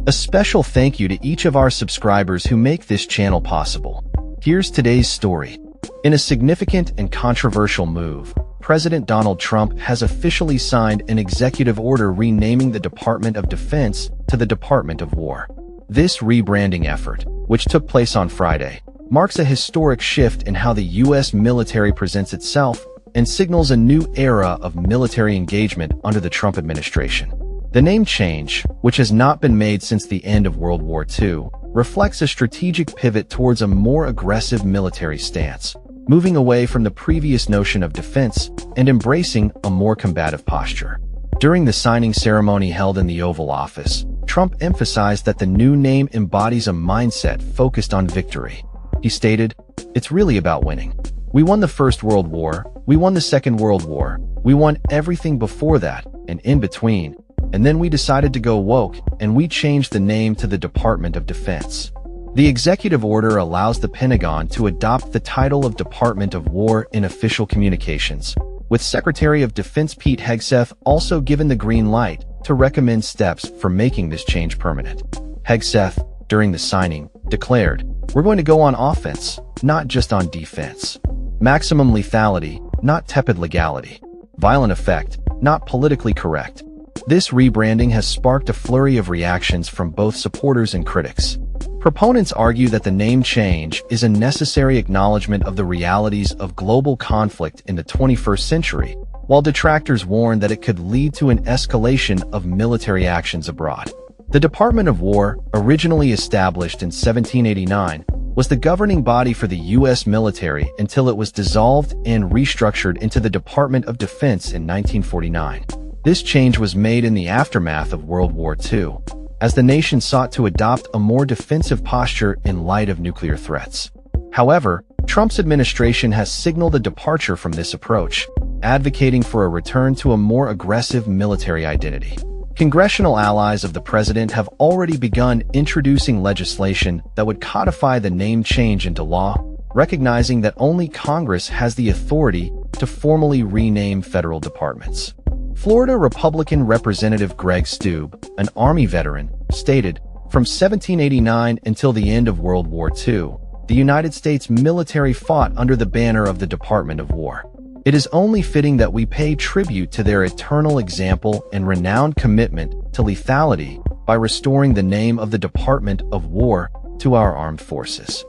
A special thank you to each of our subscribers who make this channel possible. Here's today's story. In a significant and controversial move, President Donald Trump has officially signed an executive order renaming the Department of Defense to the Department of War. This rebranding effort, which took place on Friday, marks a historic shift in how the U.S. military presents itself and signals a new era of military engagement under the Trump administration. The name change, which has not been made since the end of World War II, reflects a strategic pivot towards a more aggressive military stance, moving away from the previous notion of defense and embracing a more combative posture. During the signing ceremony held in the Oval Office, Trump emphasized that the new name embodies a mindset focused on victory. He stated, "It's really about winning. We won the First World War, we won the Second World War, we won everything before that and in between. And then we decided to go woke, and we changed the name to the Department of Defense." The executive order allows the Pentagon to adopt the title of Department of War in official communications, with Secretary of Defense Pete Hegseth also given the green light to recommend steps for making this change permanent. Hegseth, during the signing, declared, "We're going to go on offense, not just on defense. Maximum lethality, not tepid legality. Violent effect, not politically correct." This rebranding has sparked a flurry of reactions from both supporters and critics. Proponents argue that the name change is a necessary acknowledgement of the realities of global conflict in the 21st century, while detractors warn that it could lead to an escalation of military actions abroad. The Department of War, originally established in 1789, was the governing body for the U.S. military until it was dissolved and restructured into the Department of Defense in 1949. This change was made in the aftermath of World War II, as the nation sought to adopt a more defensive posture in light of nuclear threats. However, Trump's administration has signaled a departure from this approach, advocating for a return to a more aggressive military identity. Congressional allies of the president have already begun introducing legislation that would codify the name change into law, recognizing that only Congress has the authority to formally rename federal departments. Florida Republican Representative Greg Steube, an Army veteran, stated, "From 1789 until the end of World War II, the United States military fought under the banner of the Department of War. It is only fitting that we pay tribute to their eternal example and renowned commitment to lethality by restoring the name of the Department of War to our armed forces."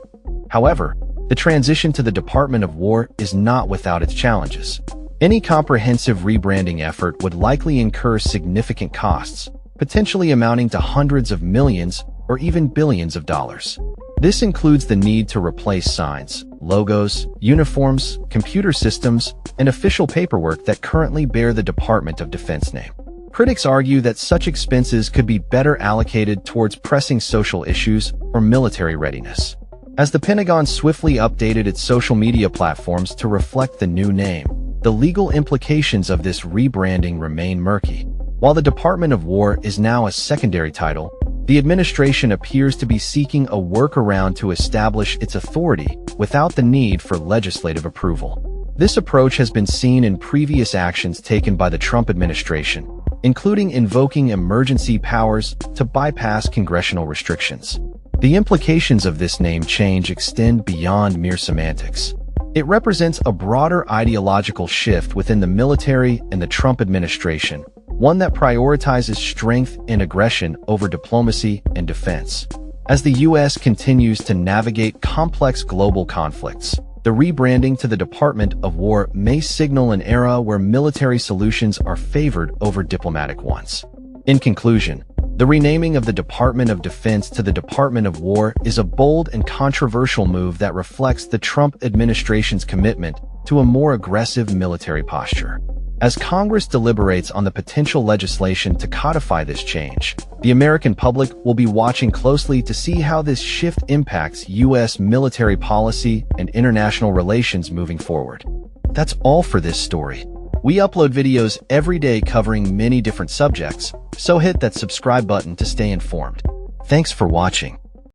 However, the transition to the Department of War is not without its challenges. Any comprehensive rebranding effort would likely incur significant costs, potentially amounting to hundreds of millions or even billions of dollars. This includes the need to replace signs, logos, uniforms, computer systems, and official paperwork that currently bear the Department of Defense name. Critics argue that such expenses could be better allocated towards pressing social issues or military readiness. As the Pentagon swiftly updated its social media platforms to reflect the new name, the legal implications of this rebranding remain murky. While the Department of War is now a secondary title, the administration appears to be seeking a workaround to establish its authority without the need for legislative approval. This approach has been seen in previous actions taken by the Trump administration, including invoking emergency powers to bypass congressional restrictions. The implications of this name change extend beyond mere semantics. It represents a broader ideological shift within the military and the Trump administration, one that prioritizes strength and aggression over diplomacy and defense. As the U.S. continues to navigate complex global conflicts, the rebranding to the Department of War may signal an era where military solutions are favored over diplomatic ones. In conclusion, the renaming of the Department of Defense to the Department of War is a bold and controversial move that reflects the Trump administration's commitment to a more aggressive military posture. As Congress deliberates on the potential legislation to codify this change, the American public will be watching closely to see how this shift impacts U.S. military policy and international relations moving forward. That's all for this story. We upload videos every day covering many different subjects, so hit that subscribe button to stay informed. Thanks for watching.